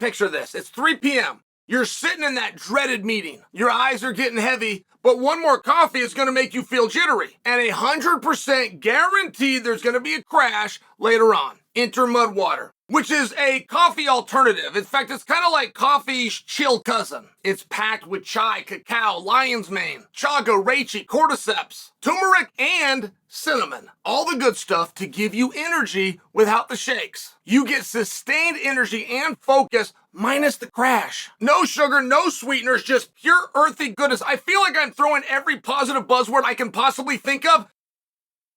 picture this. It's 3 p.m. You're sitting in that dreaded meeting. Your eyes are getting heavy, but one more coffee is going to make you feel jittery. And 100% guaranteed there's going to be a crash later on. Enter Mud Water, which is a coffee alternative. In fact, it's kind of like coffee's chill cousin. It's packed with chai, cacao, lion's mane, chaga, reishi, cordyceps, turmeric, and cinnamon. All the good stuff to give you energy without the shakes. You get sustained energy and focus minus the crash. No sugar, no sweeteners, just pure earthy goodness. I feel like I'm throwing every positive buzzword I can possibly think of.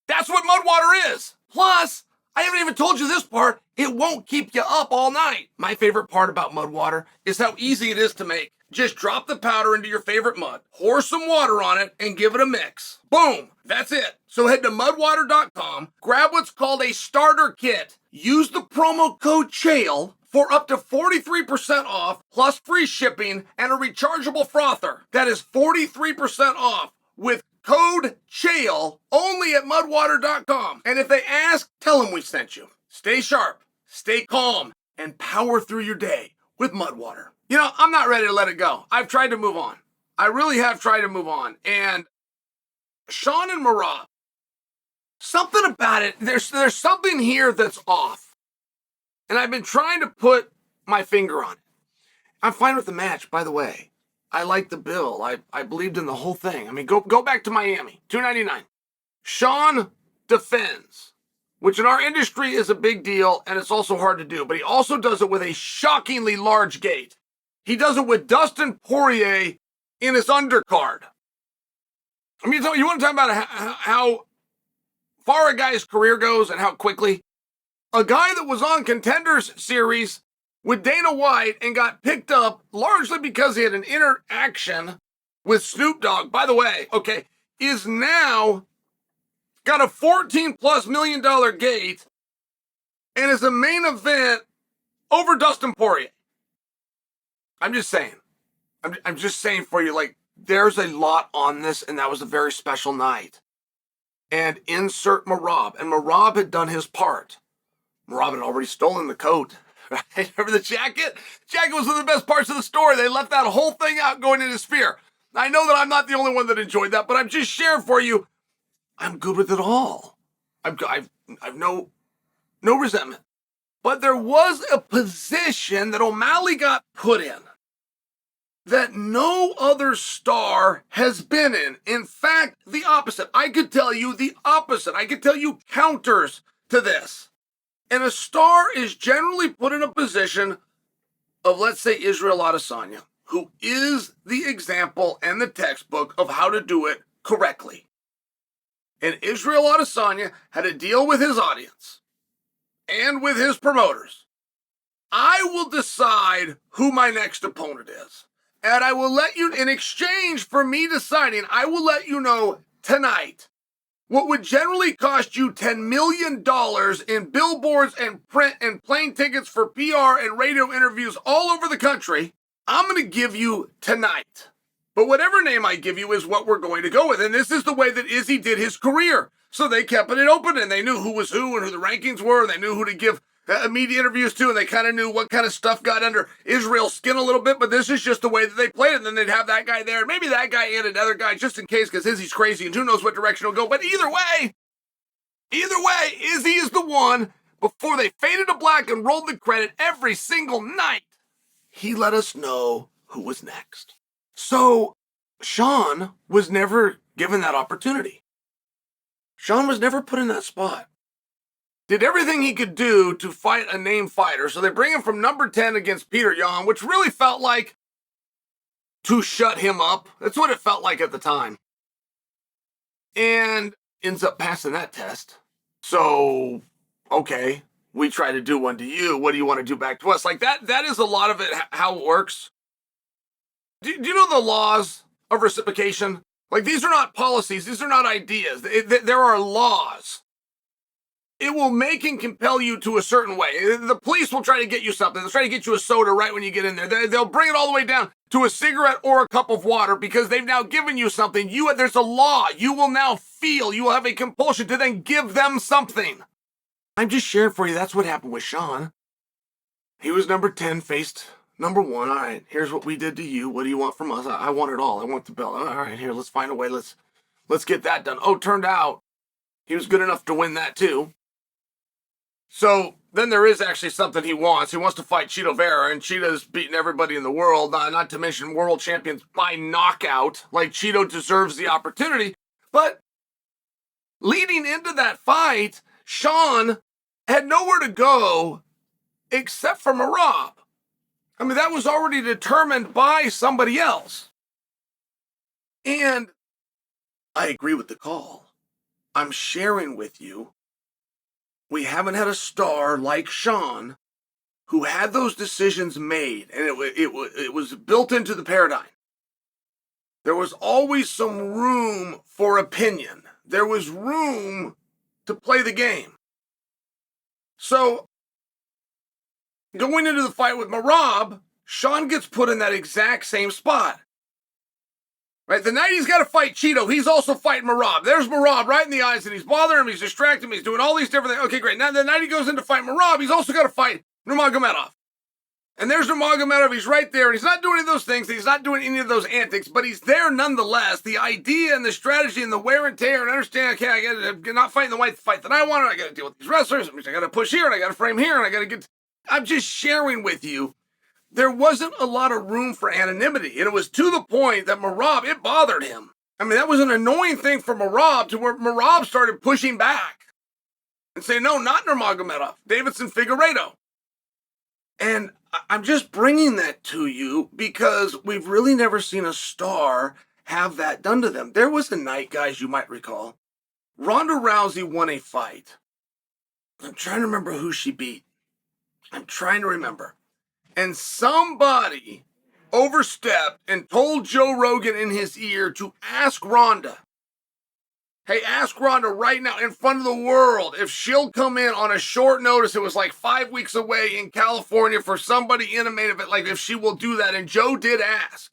That's what Mud Water is. Plus, I haven't even told you this part, it won't keep you up all night. My favorite part about Mud Water is how easy it is to make. Just drop the powder into your favorite mud, pour some water on it, and give it a mix. Boom, that's it. So head to mudwater.com, grab what's called a starter kit. Use the promo code Chael for up to 43% off, plus free shipping and a rechargeable frother. That is 43% off with code Chael only at mudwater.com. And if they ask, tell them we sent you. Stay sharp, stay calm, and power through your day with Mud Water. You know, I'm not ready to let it go. I've tried to move on. I really have tried to move on. And Sean and Merab, something about it, there's something here that's off. And I've been trying to put my finger on it. I'm fine with the match, by the way. I like the bill. I believed in the whole thing. I mean, go back to Miami, $299. Sean defends, which in our industry is a big deal, and it's also hard to do. But he also does it with a shockingly large gate. He does it with Dustin Poirier in his undercard. I mean, you want to talk about how far a guy's career goes and how quickly? A guy that was on Contenders Series with Dana White and got picked up largely because he had an interaction with Snoop Dogg, by the way, okay, is now got a $14+ million gate and is a main event over Dustin Poirier. I'm just saying. I'm just saying for you, like, there's a lot on this, and that was a very special night. And insert Merab. And Merab had done his part. Merab had already stolen the coat. Right? Remember the jacket? The jacket was one of the best parts of the story. They left that whole thing out going into Sphere. I know that I'm not the only one that enjoyed that, but I'm just sharing for you. I'm good with it all. I've no resentment. But there was a position that O'Malley got put in that no other star has been in. In fact, the opposite. I could tell you the opposite. I could tell you counters to this. And a star is generally put in a position of, let's say, Israel Adesanya, who is the example and the textbook of how to do it correctly. And Israel Adesanya had a deal with his audience and with his promoters. I will decide who my next opponent is. And I will let you, in exchange for me deciding, I will let you know tonight what would generally cost you $10 million in billboards and print and plane tickets for PR and radio interviews all over the country. I'm going to give you tonight. But whatever name I give you is what we're going to go with. And this is the way that Izzy did his career. So they kept it open, and they knew who was who and who the rankings were, and they knew who to give media interviews to, and they kind of knew what kind of stuff got under Israel's skin a little bit, but this is just the way that they played it. And then they'd have that guy there, and maybe that guy and another guy, just in case, because Izzy's crazy, and who knows what direction he'll go. But either way, Izzy is the one, before they faded to black and rolled the credit every single night, he let us know who was next. So Sean was never given that opportunity. Sean was never put in that spot. Did everything he could do to fight a named fighter. So they bring him from number 10 against Peter Yan, which really felt like to shut him up. That's what it felt like at the time. And ends up passing that test. So, okay, we try to do one to you. What do you want to do back to us? Like that is a lot of it, how it works. Do you know the laws of reciprocation? Like, these are not policies. These are not ideas. There are laws. It will make and compel you to a certain way. The police will try to get you something. They'll try to get you a soda right when you get in there. They'll bring it all the way down to a cigarette or a cup of water because they've now given you something. There's a law. You will now feel. You will have a compulsion to then give them something. I'm just sharing for you. That's what happened with Sean. He was number 10, faced Number one, all right, here's what we did to you. What do you want from us? I want it all. I want the belt. All right, here, let's find a way. Let's get that done. Oh, turned out he was good enough to win that too. So then there is actually something he wants. He wants to fight Chito Vera, and Chito's beaten everybody in the world, not to mention world champions by knockout. Like, Chito deserves the opportunity. But leading into that fight, Sean had nowhere to go except for Merab. I mean, that was already determined by somebody else. And I agree with the call. I'm sharing with you, we haven't had a star like Sean who had those decisions made, and it was built into the paradigm. There was always some room for opinion. There was room to play the game. So, going into the fight with Merab, Sean gets put in that exact same spot. Right? The night he's got to fight Chito, he's also fighting Merab. There's Merab right in the eyes, and he's bothering him, he's distracting him, he's doing all these different things. Okay, great. Now, the night he goes in to fight Merab, he's also got to fight Nurmagomedov. And there's Nurmagomedov, he's right there, and he's not doing any of those things, he's not doing any of those antics, but he's there nonetheless. The idea and the strategy and the wear and tear and understand, okay, I'm not fighting the fight that I wanted, I got to deal with these wrestlers, I got to push here, and I got to frame here, and I got to get... I'm just sharing with you, there wasn't a lot of room for anonymity, and it was to the point that Merab, it bothered him. I mean, that was an annoying thing for Merab, to where Merab started pushing back and saying, no, not Nurmagomedov, Davidson Figueiredo. And I'm just bringing that to you because we've really never seen a star have that done to them. There was a night, guys, you might recall, Ronda Rousey won a fight. I'm trying to remember who she beat. I'm trying to remember. And somebody overstepped and told Joe Rogan in his ear to ask Ronda, hey, ask Ronda right now in front of the world if she'll come in on a short notice. It was like 5 weeks away in California for somebody in a main event, like if she will do that. And Joe did ask.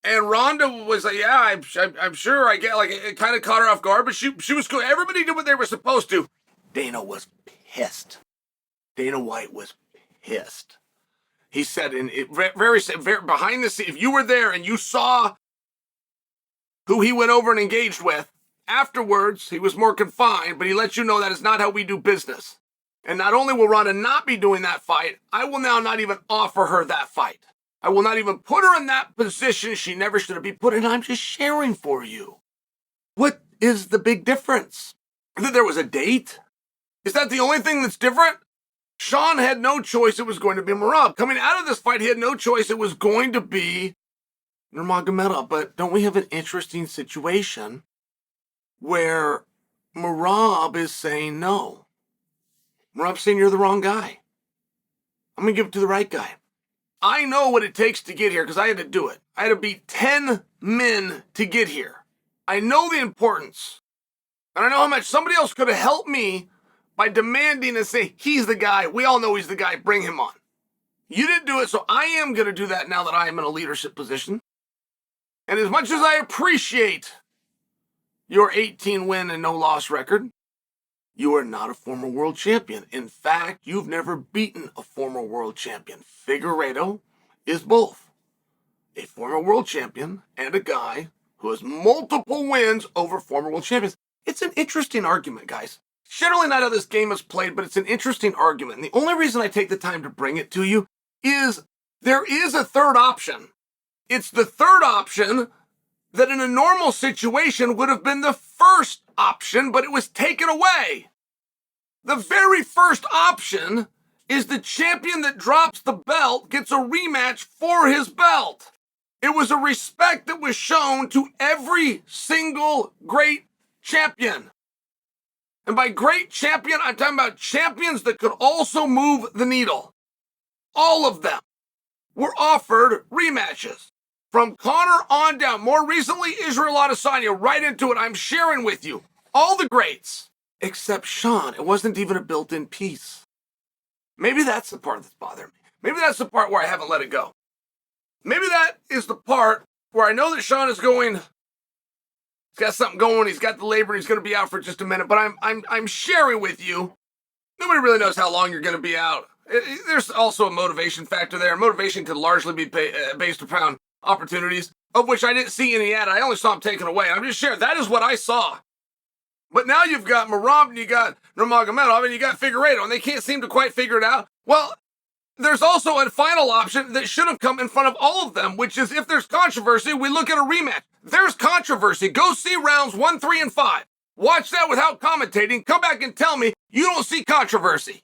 And Ronda was like, yeah, I'm sure. I get, like, it kind of caught her off guard, but she was cool. Everybody did what they were supposed to. Dana was pissed. Dana White was pissed. He said, very behind the scenes, if you were there and you saw who he went over and engaged with, afterwards, he was more confined, but he let you know that is not how we do business. And not only will Ronda not be doing that fight, I will now not even offer her that fight. I will not even put her in that position she never should have been put in. I'm just sharing for you. What is the big difference? That there was a date? Is that the only thing that's different? Sean had no choice. It was going to be Merab. Coming out of this fight, he had no choice. It was going to be Nurmagomedov. But don't we have an interesting situation where Merab is saying no? Merab's saying, you're the wrong guy. I'm going to give it to the right guy. I know what it takes to get here because I had to do it. I had to beat 10 men to get here. I know the importance. And I know how much somebody else could have helped me by demanding and say, he's the guy. We all know he's the guy. Bring him on. You didn't do it, so I am going to do that now that I am in a leadership position. And as much as I appreciate your 18-win and no-loss record, you are not a former world champion. In fact, you've never beaten a former world champion. Figueiredo is both a former world champion and a guy who has multiple wins over former world champions. It's an interesting argument, guys. Generally not how this game is played, but it's an interesting argument. And the only reason I take the time to bring it to you is there is a third option. It's the third option that in a normal situation would have been the first option, but it was taken away. The very first option is the champion that drops the belt gets a rematch for his belt. It was a respect that was shown to every single great champion. And by great champion, I'm talking about champions that could also move the needle. All of them were offered rematches. From Conor on down, more recently, Israel Adesanya, right into it, I'm sharing with you. All the greats, except Sean. It wasn't even a built-in piece. Maybe that's the part that's bothering me. Maybe that's the part where I haven't let it go. Maybe that is the part where I know that Sean is going, he's got something going, he's got the labor, and he's going to be out for just a minute, but I'm sharing with you. Nobody really knows how long you're going to be out. There's also a motivation factor there. Motivation could largely be based upon opportunities, of which I didn't see any at. I only saw them taken away. I'm just sharing. That is what I saw. But now you've got Merab and you got Nurmagomedov and you got Figueiredo, and they can't seem to quite figure it out. Well, there's also a final option that should have come in front of all of them, which is if there's controversy, we look at a rematch. There's controversy. Go see rounds 1, 3, and 5. Watch that without commentating. Come back and tell me you don't see controversy.